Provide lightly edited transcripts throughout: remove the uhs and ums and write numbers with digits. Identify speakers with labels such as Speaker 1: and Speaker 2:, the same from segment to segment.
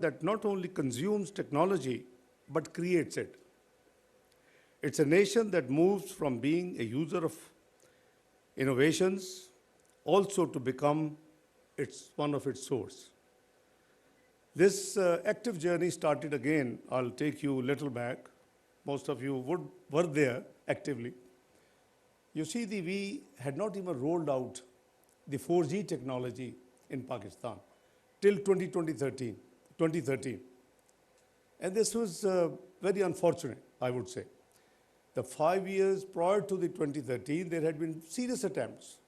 Speaker 1: that not only consumes technology, but creates it. It's a nation that moves from being a user of innovations also to become one of its source. This active journey started again. I'll take you a little back. Most of you were there actively. You see, we had not even rolled out the 4G technology in Pakistan till 2013. And this was very unfortunate, I would say. The 5 years prior to the 2013, there had been serious attempts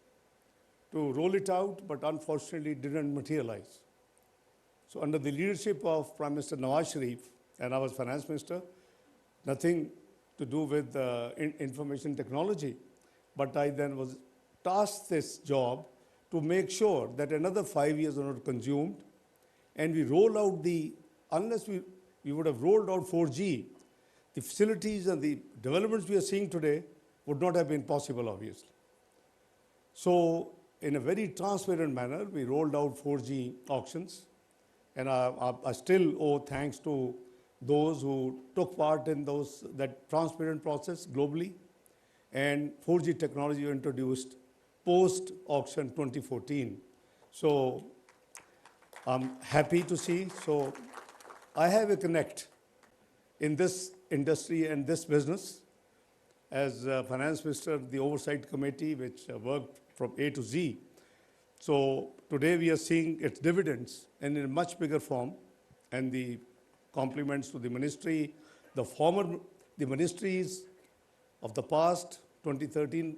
Speaker 1: to roll it out, but unfortunately didn't materialize. So under the leadership of Prime Minister Nawaz Sharif, and I was Finance Minister, nothing to do with information technology, but I then was tasked this job to make sure that another 5 years are not consumed, and we roll out unless we would have rolled out 4G, the facilities and the developments we are seeing today would not have been possible, obviously. So in a very transparent manner, we rolled out 4G auctions, and I still owe thanks to those who took part in that transparent process globally. And 4G technology was introduced post-auction 2014. So I'm happy to see. So I have a connect in this industry and this business. As Finance Minister, the Oversight Committee, which worked from A to Z. So today we are seeing its dividends and in a much bigger form, and the compliments to the ministry, the ministries of the past, 2013,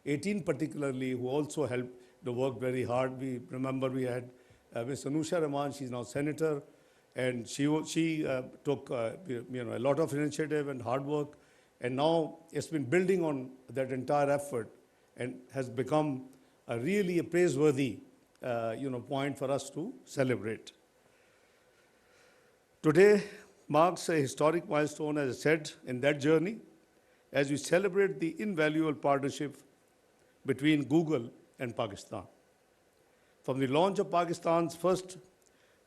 Speaker 1: 18 particularly, who also helped the work very hard. We remember we had Ms. Anusha Rahman, she's now Senator, and she took a lot of initiative and hard work, and now it's been building on that entire effort and has become a really praiseworthy point for us to celebrate. Today marks a historic milestone, as I said, in that journey, as we celebrate the invaluable partnership between Google and Pakistan. From the launch of Pakistan's first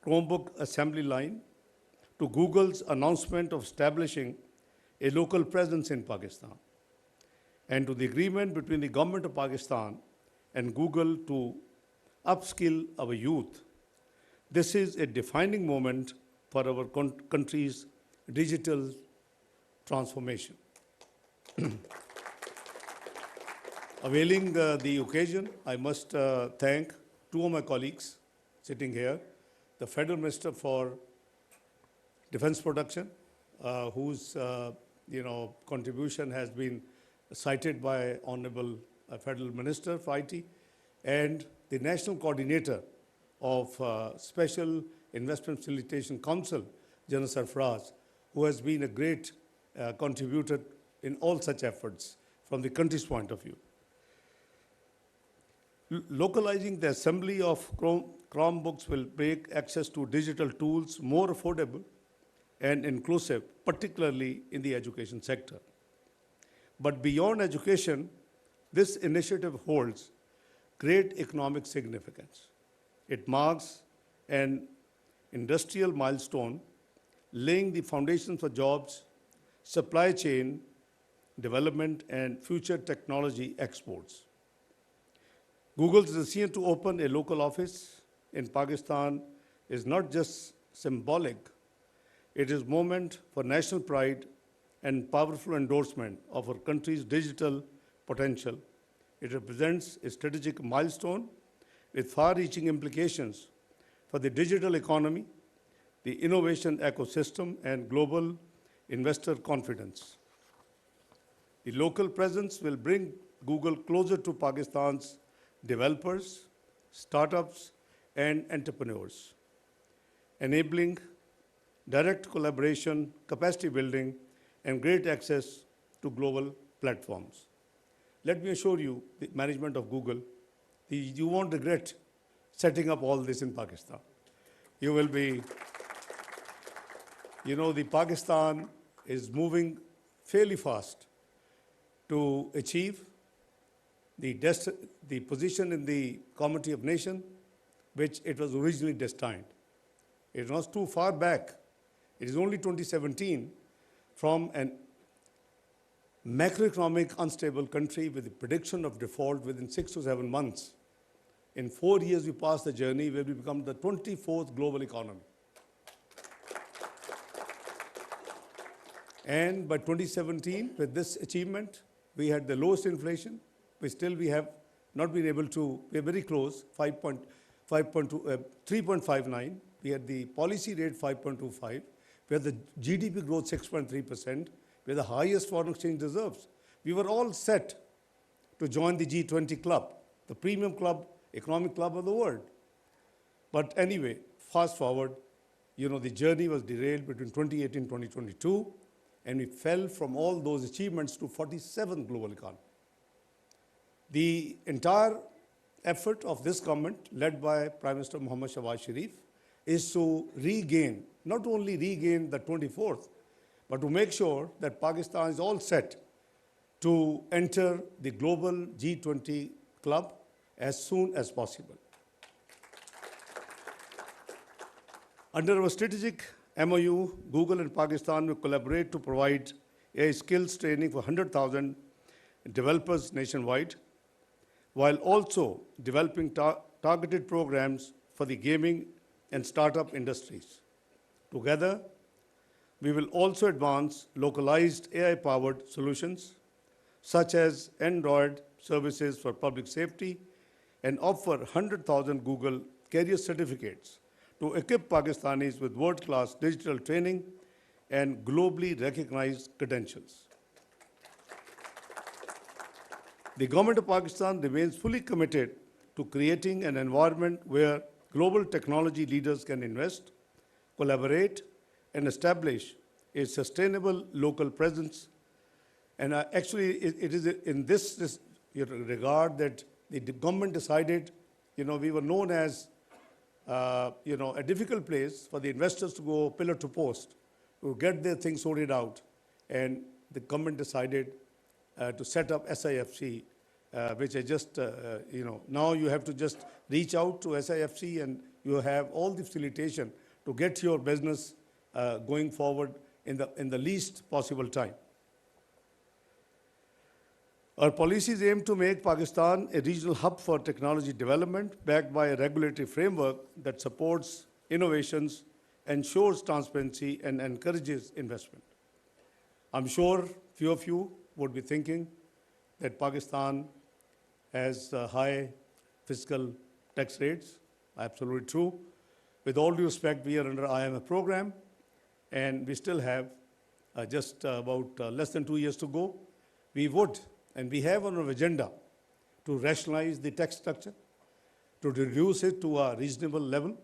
Speaker 1: Chromebook assembly line to Google's announcement of establishing a local presence in Pakistan, and to the agreement between the government of Pakistan and Google to upskill our youth, this is a defining moment for our country's digital transformation. Availing the occasion, I must thank two of my colleagues sitting here, the Federal Minister for Defense Production, whose contribution has been cited by Honorable Federal Minister for IT, and the National Coordinator of Special Investment Facilitation Council, General Sarfraz, who has been a great contributor in all such efforts from the country's point of view. Localizing the assembly of Chromebooks will make access to digital tools more affordable and inclusive, particularly in the education sector. But beyond education, this initiative holds great economic significance. It marks an industrial milestone, laying the foundation for jobs, supply chain development, and future technology exports. Google's decision to open a local office in Pakistan is not just symbolic, it is a moment for national pride and powerful endorsement of our country's digital potential. It represents a strategic milestone with far-reaching implications for the digital economy, the innovation ecosystem, and global investor confidence. The local presence will bring Google closer to Pakistan's developers, startups, and entrepreneurs, enabling direct collaboration, capacity building, and great access to global platforms. Let me assure you, the management of Google, you won't regret setting up all this in Pakistan. You will be, the Pakistan is moving fairly fast to achieve the position in the Comity of Nations which it was originally destined. It is not too far back. It is only 2017 from an macroeconomic unstable country with the prediction of default within 6 to 7 months. In 4 years, we passed the journey where we become the 24th global economy. And by 2017, with this achievement, we had the lowest inflation. We have not been able to, we are very close, 3.59. We had the policy rate 5.25. We had the GDP growth 6.3%. We had the highest foreign exchange reserves. We were all set to join the G20 club, the premium club, economic club of the world. But anyway, fast forward, the journey was derailed between 2018 and 2022, and we fell from all those achievements to 47th global economy. The entire effort of this government, led by Prime Minister Mohammad Shahbaz Sharif, is to regain, not only regain the 24th, but to make sure that Pakistan is all set to enter the global G20 club as soon as possible. Under our strategic MOU, Google and Pakistan will collaborate to provide AI skills training for 100,000 developers nationwide, while also developing targeted programs for the gaming and startup industries. Together, we will also advance localized AI-powered solutions, such as Android services for public safety, and offer 100,000 Google career certificates to equip Pakistanis with world-class digital training and globally recognized credentials. The government of Pakistan remains fully committed to creating an environment where global technology leaders can invest, collaborate, and establish a sustainable local presence. And actually, it is in this regard that the government decided, we were known as, a difficult place for the investors to go pillar to post to get their things sorted out. And the government decided to set up SIFC, which I just, now you have to just reach out to SIFC and you have all the facilitation to get your business going forward in the least possible time. Our policies aim to make Pakistan a regional hub for technology development, backed by a regulatory framework that supports innovations, ensures transparency, and encourages investment. I'm sure few of you would be thinking that Pakistan has high fiscal tax rates. Absolutely true. With all due respect, we are under IMF program, and we still have just about less than 2 years to go. We would, and we have on our agenda, to rationalize the tax structure, to reduce it to a reasonable level.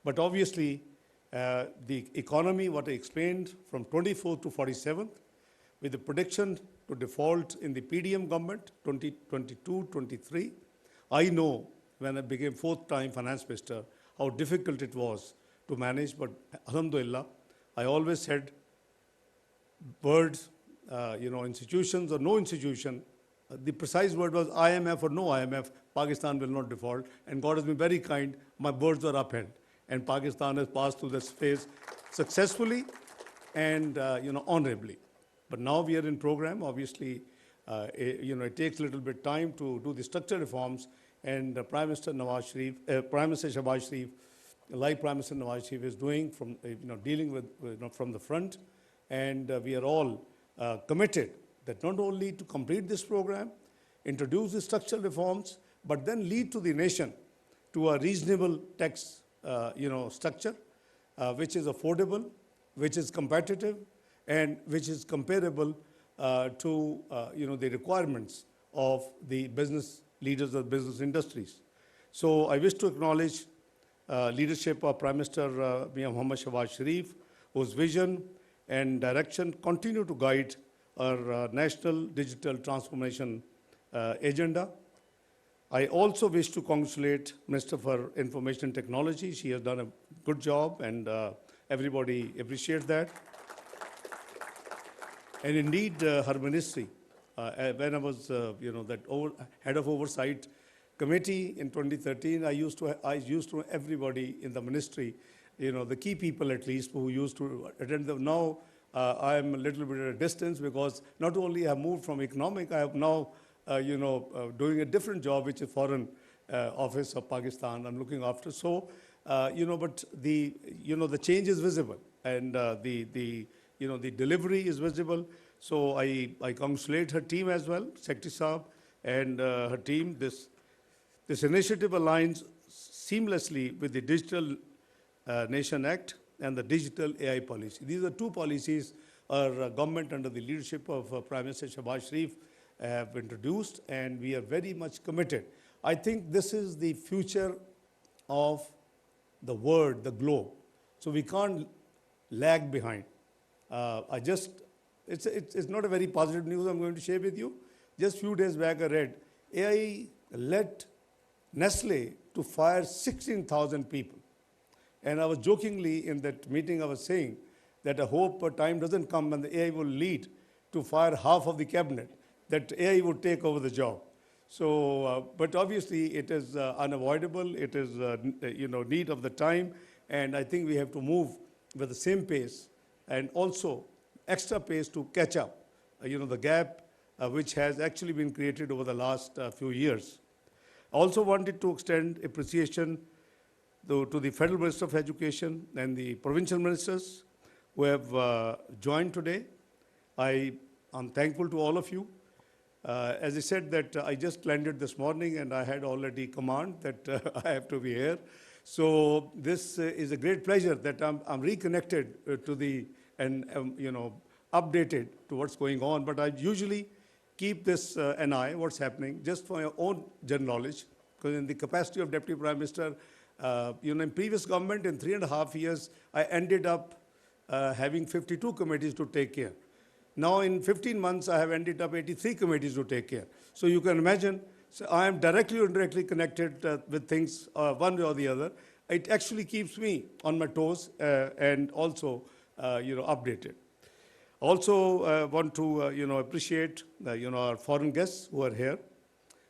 Speaker 1: But obviously, the economy, what I explained, from 24th to 47th, with the prediction to default in the PDM government, 2022-23, I know when I became fourth-time finance minister how difficult it was to manage. But alhamdulillah, I always said, words, institutions or no institution, the precise word was IMF or no IMF, Pakistan will not default. And God has been very kind. My words are upheld. And Pakistan has passed through this phase successfully and, honorably. But now we are in program. Obviously, it takes a little bit time to do the structural reforms. And Prime Minister Shahbaz Sharif, like Prime Minister Nawaz Sharif is doing from, dealing with, from the front. And we are all committed that not only to complete this program, introduce the structural reforms, but then lead to the nation to a reasonable tax, structure, which is affordable, which is competitive, and which is comparable to, the requirements of the business leaders of business industries. So I wish to acknowledge leadership of Prime Minister Mohammad Shahbaz Sharif, whose vision and direction continue to guide our national digital transformation agenda. I also wish to congratulate Minister for Information and Technology. She has done a good job, and everybody appreciates that. And indeed, her ministry, when I was, head of oversight committee in 2013, I used to everybody in the ministry the key people at least who used to attend them. Now I am a little bit at a distance because not only I have moved from economic, I have now, doing a different job, which is Foreign Office of Pakistan I'm looking after. So, but the change is visible, and the delivery is visible. So I congratulate her team as well, Secretary Saab and her team. This initiative aligns seamlessly with the Digital Nation Act and the Digital AI policy. These are two policies our government under the leadership of Prime Minister Shehbaz Sharif have introduced, and we are very much committed. I think this is the future of the world, the globe. So we can't lag behind. It's not a very positive news I'm going to share with you. Just a few days back I read AI led Nestle to fire 16,000 people. And I was jokingly in that meeting, I was saying that I hope a time doesn't come when the AI will lead to fire half of the cabinet, that AI would take over the job. So, but obviously it is unavoidable. It is, need of the time. And I think we have to move with the same pace and also extra pace to catch up, the gap which has actually been created over the last few years. I also wanted to extend appreciation to the Federal Minister of Education and the provincial ministers who have joined today. I am thankful to all of you. As I said that I just landed this morning and I had already command that I have to be here. So this is a great pleasure that I'm reconnected to the, and updated to what's going on. But I usually keep this an eye, what's happening, just for your own general knowledge, because in the capacity of Deputy Prime Minister, in previous government, in 3.5 years, I ended up having 52 committees to take care. Now in 15 months, I have ended up 83 committees to take care. So you can imagine, so I am directly or indirectly connected with things one way or the other. It actually keeps me on my toes and also, updated. Also want to, appreciate, our foreign guests who are here,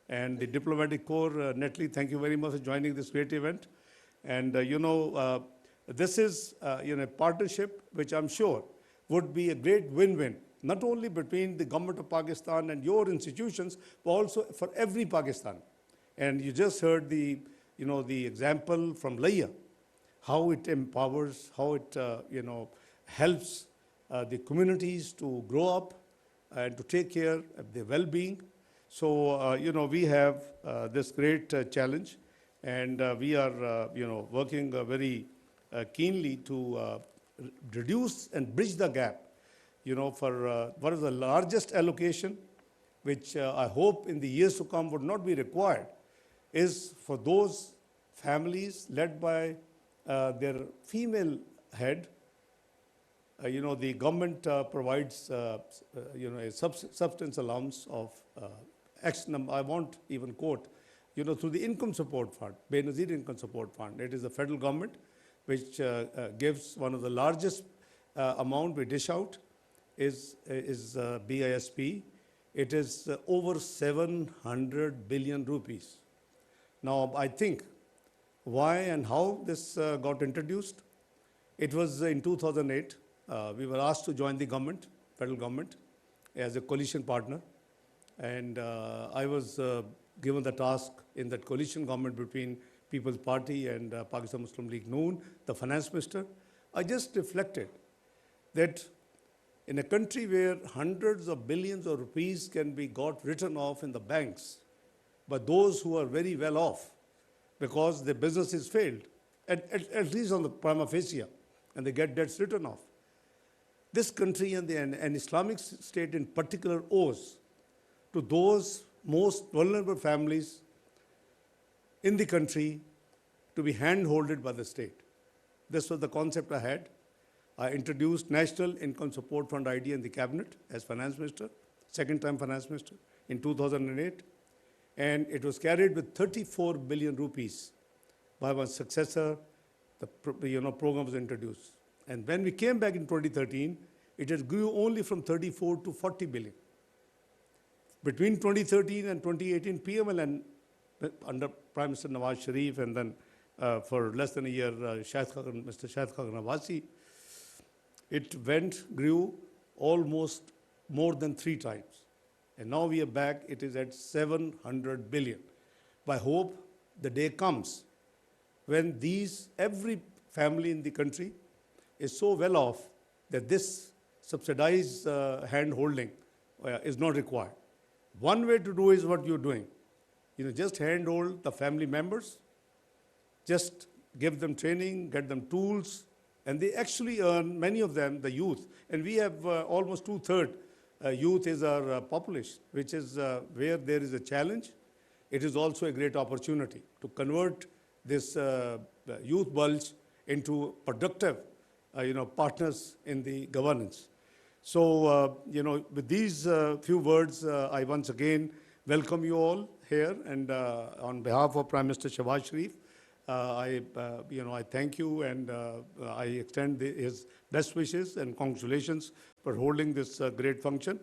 Speaker 1: and the diplomatic corps. Natalie, thank you very much for joining this great event. And, this is, a partnership which I'm sure would be a great win-win, not only between the government of Pakistan and your institutions, but also for every Pakistan. And you just heard the, the example from Laya, how it empowers, how it, helps the communities to grow up and to take care of their well-being. So, we have this great challenge, and we are, working very keenly to reduce and bridge the gap, for what is the largest allocation, which I hope in the years to come would not be required, is for those families led by their female head. The government provides, a substance allowance of X number, I won't even quote, through the income support fund, Benazir Income Support Fund. It is the federal government which gives one of the largest amount we dish out is BISP. It is over 700 billion rupees. Now, I think why and how this got introduced, it was in 2008. We were asked to join the government, federal government, as a coalition partner. And I was given the task in that coalition government between People's Party and Pakistan Muslim League Noon, the finance minister. I just reflected that in a country where hundreds of billions of rupees can be got written off in the banks, but those who are very well off because their businesses failed, at least on the prima facie, and they get debts written off. This country and Islamic State in particular owes to those most vulnerable families in the country to be hand-holded by the state. This was the concept I had. I introduced National Income Support Fund idea in the cabinet as finance minister, second time finance minister in 2008. And it was carried with 34 billion rupees by my successor. The program was introduced. And when we came back in 2013, it had grew only from 34 to 40 billion. Between 2013 and 2018, PMLN under Prime Minister Nawaz Sharif and then for less than a year, Mr. Shahid Khaqan Nawasi, it grew almost more than 3 times. And now we are back, it is at 700 billion. I hope the day comes when every family in the country is so well off that this subsidized hand holding is not required. One way to do is what you're doing. Just handhold the family members, just give them training, get them tools, and they actually earn, many of them, the youth. And we have almost 2/3 youth is our population, which is where there is a challenge. It is also a great opportunity to convert this youth bulge into productive, partners in the governance. So, with these few words, I once again welcome you all here, and on behalf of Prime Minister Shehbaz Sharif, I thank you, and I extend his best wishes and congratulations for holding this great function.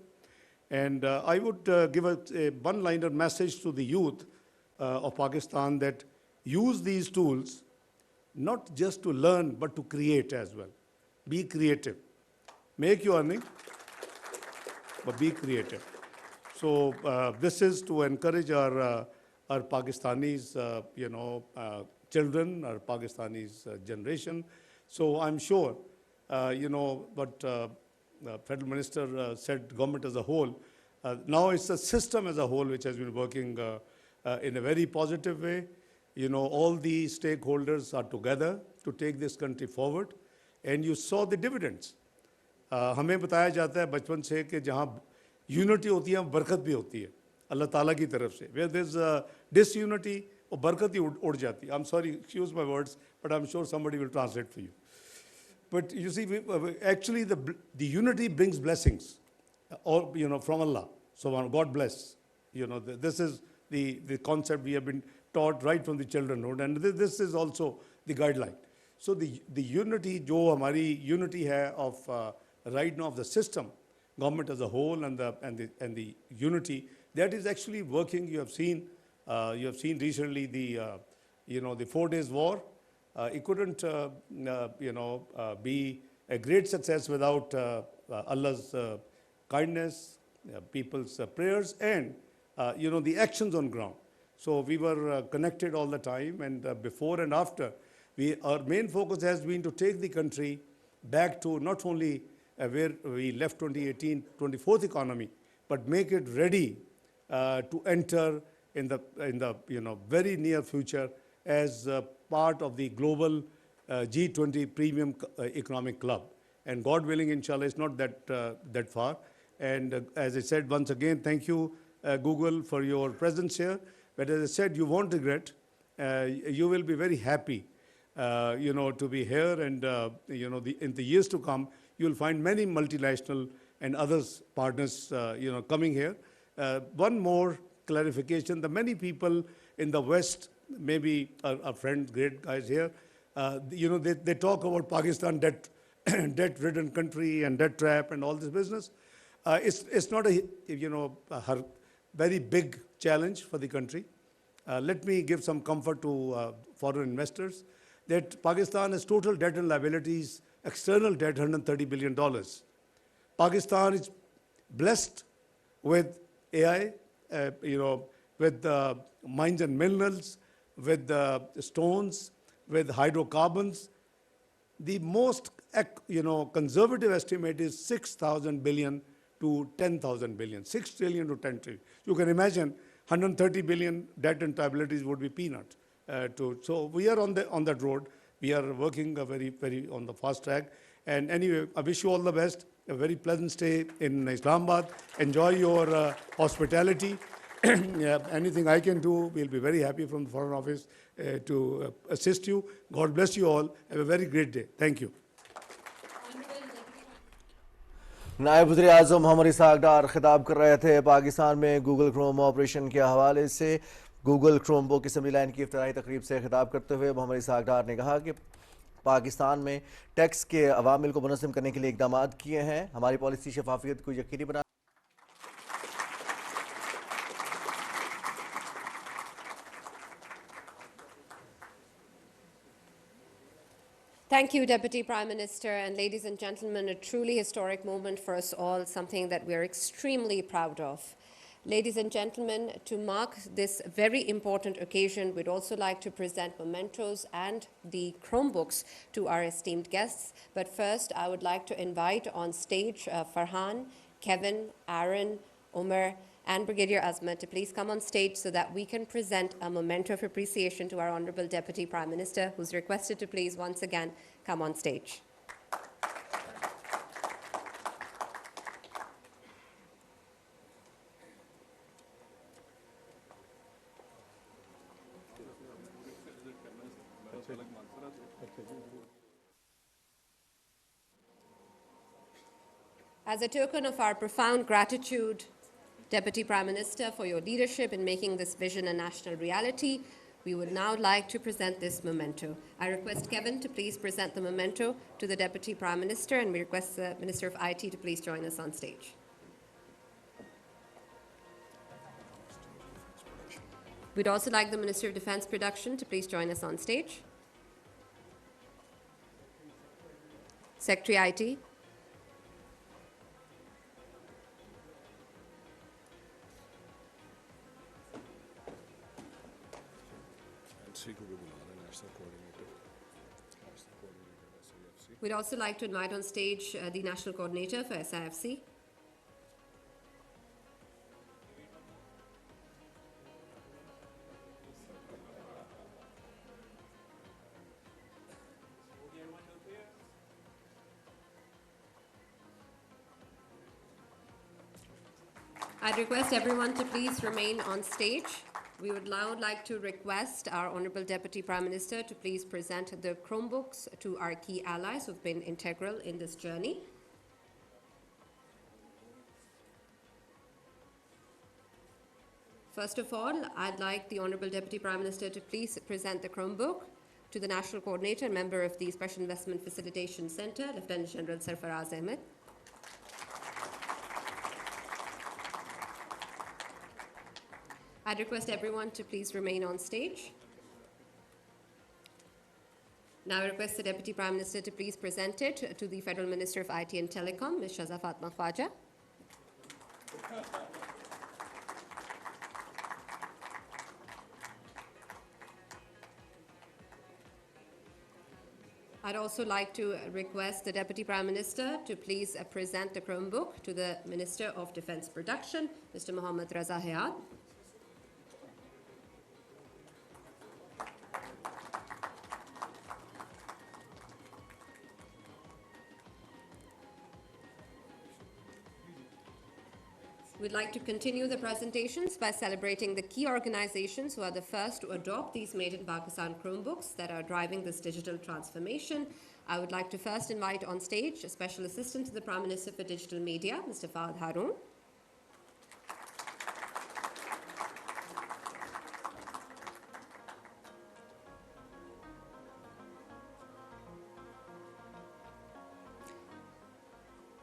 Speaker 1: And I would give a one-liner message to the youth of Pakistan that use these tools not just to learn, but to create as well. Be creative. Make your earning, but be creative. So this is to encourage our Pakistanis, children, our Pakistanis generation. So I'm sure, what Federal Minister said, government as a whole. Now it's the system as a whole which has been working in a very positive way. All the stakeholders are together to take this country forward. And you saw the dividends. हमें बताया जाता है बचपन से कि जहाँ unity होती है बरकत भी होती है अल्लाह ताला की तरफ से. Where there's disunity, वो बरकत ही उड़ जाती है. I'm sorry, excuse my words, but I'm sure somebody will translate for you. But you see, actually the unity brings blessings, from Allah. So God bless. This is the concept we have been taught right from the childrenhood, and this is also the guideline. So the unity, जो हमारी unity है of right now of the system, government as a whole, and the unity that is actually working. You have seen recently the 4 days war. It couldn't be a great success without Allah's kindness, people's prayers, and the actions on ground. So we were connected all the time, and before and after, our main focus has been to take the country back to not only where we left 2018, 24th economy, but make it ready to enter in the very near future as part of the global G20 premium economic club. And God willing, inshallah, it's not that far. And as I said, once again, thank you, Google, for your presence here. But as I said, you won't regret. You will be very happy, to be here. And, in the years to come, you'll find many multinational and others partners, coming here. One more clarification. The many people in the West, maybe our friends, great guys here, they talk about Pakistan debt-ridden country and debt trap and all this business. It's not a very big challenge for the country. Let me give some comfort to foreign investors that Pakistan has total debt and liabilities, external debt, $130 billion. Pakistan is blessed with AI, with mines and minerals, with stones, with hydrocarbons. The most conservative estimate is 6,000 billion to 10,000 billion, 6 trillion to 10 trillion. You can imagine 130 billion debt and liabilities would be peanut. So we are on that road. We are working very on the fast track. And anyway, I wish you all the best. A very pleasant stay in Islamabad. Enjoy your hospitality. Anything I can do, we'll be very happy from the Foreign Office to assist you. God bless you all. Have a very great day. Thank you.
Speaker 2: नायब वज़ीर आज़म Mohammad Isaac डार खिताब कर रहे थे पाकिस्तान में Google Chrome operation के हवाले से गूगल क्रोमबुक असेंबली लाइन की इफ्तिताही तकरीब से खिताब करते हुए मोहम्मद इसाक डार ने कहा कि पाकिस्तान में टैक्स के अवामिल को मुनज़्ज़म करने के लिए इक़दाम किए हैं. हमारी पॉलिसी शफाफियत को यकीनी बना
Speaker 3: Thank you, Deputy Prime Minister, and ladies and gentlemen, a truly historic moment for us all, something that we are extremely proud of. Ladies and gentlemen, to mark this very important occasion, we'd also like to present mementos and the Chromebooks to our esteemed guests. But first, I would like to invite on stage Farhan, Kevin, Aaron, Umar, and Brigadier Azmat to please come on stage so that we can present a memento of appreciation to our Honorable Deputy Prime Minister, who's requested to please once again come on stage. As a token of our profound gratitude, Deputy Prime Minister, for your leadership in making this vision a national reality, we would now like to present this memento. I request Kevin to please present the memento to the Deputy Prime Minister, and we request the Minister of IT to please join us on stage. We'd also like the Minister of Defence Production to please join us on stage. Secretary IT. We'd also like to invite on stage the National Coordinator for SIFC. I'd request everyone to please remain on stage. We would now like to request our Honorable Deputy Prime Minister to please present the Chromebooks to our key allies who've been integral in this journey. First of all, I'd like the Honorable Deputy Prime Minister to please present the Chromebook to the National Coordinator and member of the Special Investment Facilitation Centre, Lieutenant General Sarfaraz Ahmed. I'd request everyone to please remain on stage. Now I request the Deputy Prime Minister to please present it to the Federal Minister of IT and Telecom, Ms. Shaza Fatma Khwaja. I'd also like to request the Deputy Prime Minister to please present the Chromebook to the Minister of Defence Production, Mr. Mohammad Raza Hayat. We'd like to continue the presentations by celebrating the key organizations who are the first to adopt these Made in Pakistan Chromebooks that are driving this digital transformation. I would like to first invite on stage a Special Assistant to the Prime Minister for Digital Media, Mr. Fahad Haroon.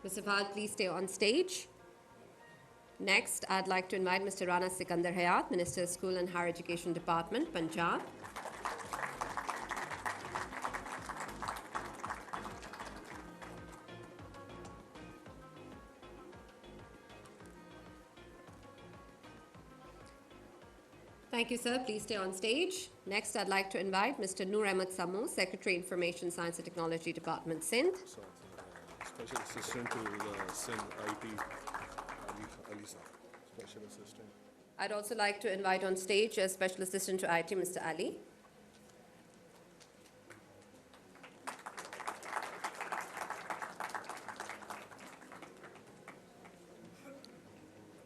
Speaker 3: Mr. Fahad, please stay on stage. Next, I'd like to invite Mr. Rana Sikandar Hayat, Minister of School and Higher Education Department, Punjab. Thank you, sir. Please stay on stage. Next, I'd like to invite Mr. Noor Ahmed Samu, Secretary, Information Science and Technology Department, Sindh.
Speaker 4: Special Assistant to the Sindh IT. Special Assistant.
Speaker 3: I'd also like to invite on stage a Special Assistant to IT, Mr. Ali.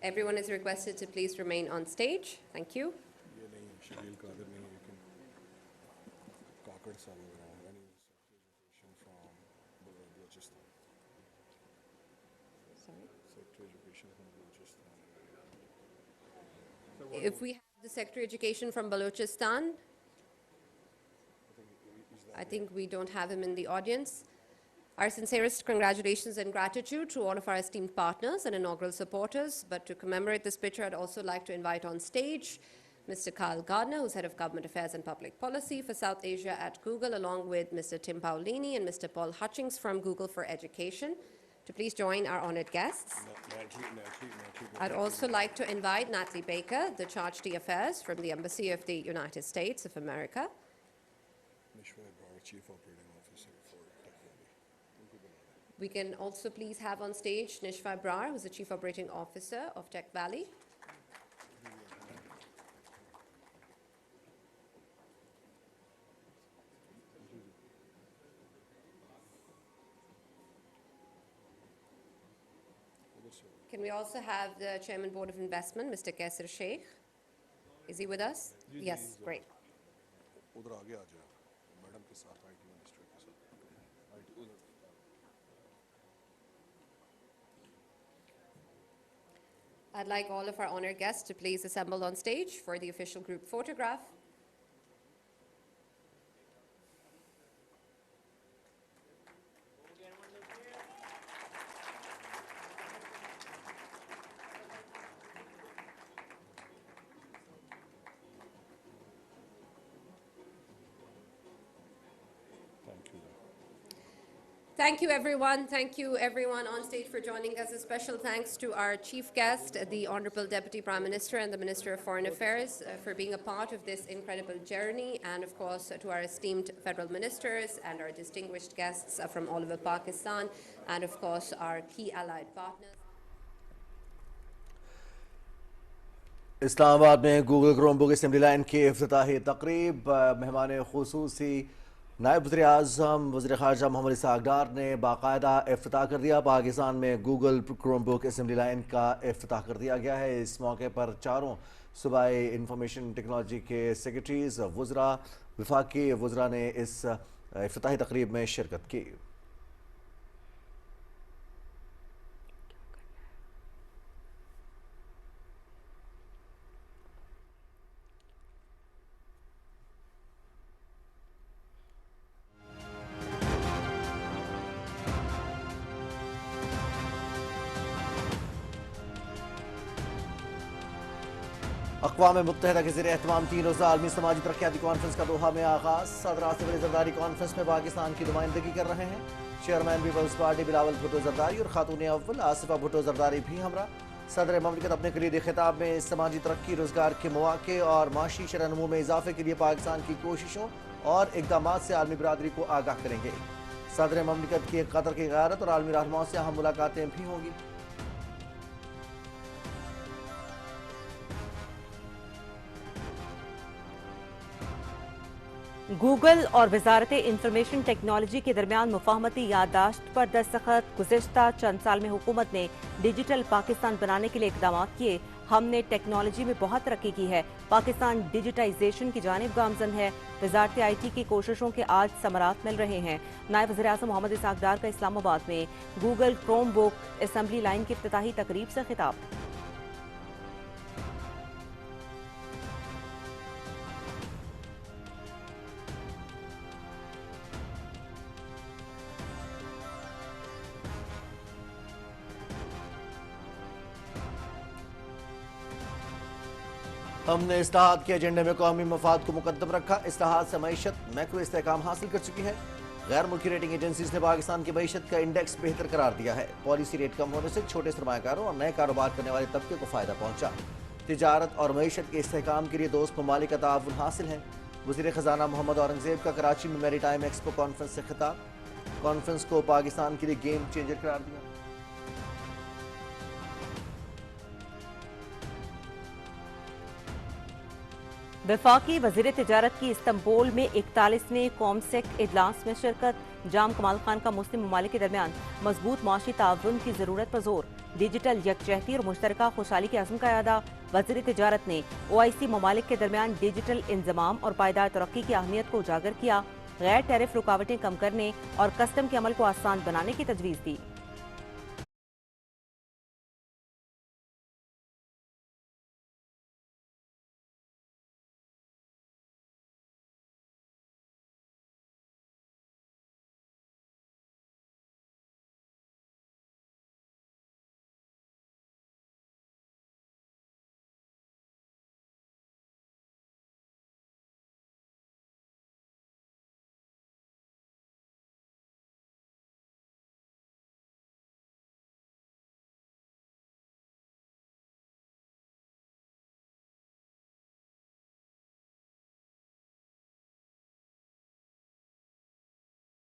Speaker 3: Everyone is requested to please remain on stage. Thank you. If we have the Secretary of Education from Balochistan, I think we don't have him in the audience. Our sincerest congratulations and gratitude to all of our esteemed partners and inaugural supporters. But to commemorate this picture, I'd also like to invite on stage Mr. Carl Gardner, who's Head of Government Affairs and Public Policy for South Asia at Google, along with Mr. Tim Paolini and Mr. Paul Hutchings from Google for Education, to please join our honored guests. I'd also like to invite Natalie Baker, the Charge d'Affaires from the Embassy of the United States of America.
Speaker 4: Chief Operating Officer for Tech Valley.
Speaker 3: We can also please have on stage Nishwa Brar, who's the Chief Operating Officer of Tech Valley. Can we also have the Chairman Board of Investment, Mr. Kaisar Sheikh? Is he with us? Yes, great.
Speaker 4: उधर आगे आ जाए madam के साथ IT minister के साथ IT उधर
Speaker 3: I'd like all of our honored guests to please assemble on stage for the official group photograph. Thank you, everyone. Thank you, everyone on stage for joining us. A special thanks to our chief guest, the Honorable Deputy Prime Minister and the Minister of Foreign Affairs, for being a part of this incredible journey, and of course to our esteemed federal ministers and our distinguished guests from all over Pakistan, and of course our key allied partners.
Speaker 2: Islamabad में Google Chromebook assembly line की इफ्तिताही तकरीब मेहमान खुसूसी नायब वज़ीर आज़म वज़ीर ख़ारजा मोहम्मद इशाक़ डार ने बाकायदा इफ्तिताह कर दिया। पाकिस्तान में गूगल क्रोमबुक असेंबली लाइन का इफ्तिताह कर दिया गया है। इस मौके पर चारों सूबाई इंफॉर्मेशन टेक्नोलॉजी के सेक्रेटरीज़ वज़रा वफाकी वज़रा ने इस इफ्तिताही तकरीब में शिरकत की। अक़वाम मुत्तहिदा के ज़रिए एहतमाम 3 रोज़ा आलमी समाजी तरक्याती कॉन्फ्रेंस का दोहा में आगाज़। सदर आसिफ अली ज़रदारी कॉन्फ्रेंस में पाकिस्तान की नुमाइंदगी कर रहे हैं। Chairman peoples party Bilawal Bhutto Zardari और खातून अव्वल आसिफा भुट्टो ज़रदारी भी हमरा। सदर ममलिकत अपने कलीदी खिताब में समाजी तरक्की, रोज़गार के मौक़े और माशी शरह-ए-नमू में इजाफे के लिए पाकिस्तान की कोशिशों और इक़दामात से आलमी बरादरी को आगाह करेंगे। सदर ममलिकत की कतर की ग़ैरत और आलमी रहनुमाओं से अहम मुलाकातें भी होंगी।
Speaker 5: गूगल और वजारत इंफॉर्मेशन टेक्नोलॉजी के दरमियान मुफाहमती याददाश्त पर दस्तखत। गुज़िश्ता चंद साल में हुकूमत ने डिजिटल पाकिस्तान बनाने के लिए इक़दाम किए। हमने टेक्नोलॉजी में बहुत तरक्की की है। पाकिस्तान डिजिटाइजेशन की जानिब गामजन है। वजारत IT की कोशिशों के आज समरात मिल रहे हैं। नायब वज़ीर आज़म मोहम्मद इशाक़ डार का इस्लामाबाद में गूगल क्रोमबुक असेंबली लाइन की इफ्तिताही तकरीब से खिताब।
Speaker 2: हमने इस्लाहात के एजेंडे में कौमी मफाद को मुकद्दम रखा। इस्लाहात से मईशत मैक्रो इस्तेहकाम हासिल कर चुकी है। गैर मुल्की रेटिंग एजेंसीज ने पाकिस्तान की मईशत का इंडेक्स बेहतर करार दिया है। पॉलिसी रेट कम होने से छोटे सरमायाकारों और नए कारोबार करने वाले तबके को फायदा पहुंचा। तिजारत और मईशत के इस्तेहकाम के लिए दोस्त ममालिक का ताउन हासिल है। वज़ीर ख़जाना मोहम्मद औरंगज़ेब का कराची में मैरीटाइम एक्सपो कॉन्फ्रेंस से खिताब। कॉन्फ्रेंस को पाकिस्तान के लिए गेम चेंजर करार दिया।
Speaker 5: वफाकी वज़ीर तिजारत की इस्तंबुल में 41वें कॉमसेक इजलास में शिरकत। जाम कमाल खान का मुस्लिम ममालिक के दरमियान मजबूत माशी ताउन की जरूरत पर जोर। डिजिटल यकजहती और मुश्तरका खुशहाली के अज़्म का यादा। वज़ीर तिजारत ने OIC ममालिक के दरमियान डिजिटल इंजमाम और पायदार तरक्की की अहमियत को उजागर किया। गैर टैरिफ रुकावटें कम करने और कस्टम के अमल को आसान बनाने की तजवीज़ दी।